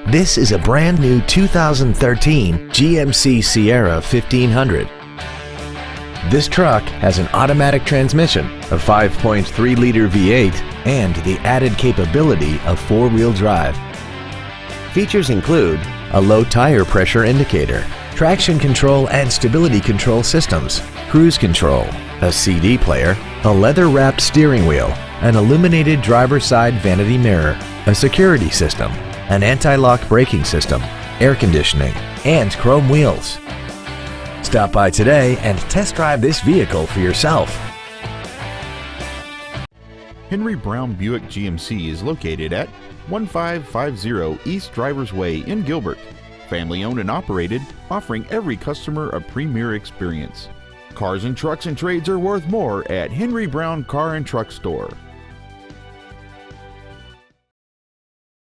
This is a brand new 2013 GMC Sierra 1500. This truck has an automatic transmission, a 5.3-liter V8, and the added capability of four-wheel drive. Features include a low tire pressure indicator, traction control and stability control systems, cruise control, a CD player, a leather-wrapped steering wheel, an illuminated driver's side vanity mirror, a security system, an anti-lock braking system, air conditioning, and chrome wheels. Stop by today and test drive this vehicle for yourself. Henry Brown Buick GMC is located at 1550 East Drivers Way in Gilbert. Family owned and operated, offering every customer a premier experience. Cars and trucks and trades are worth more at Henry Brown Car and Truck Store.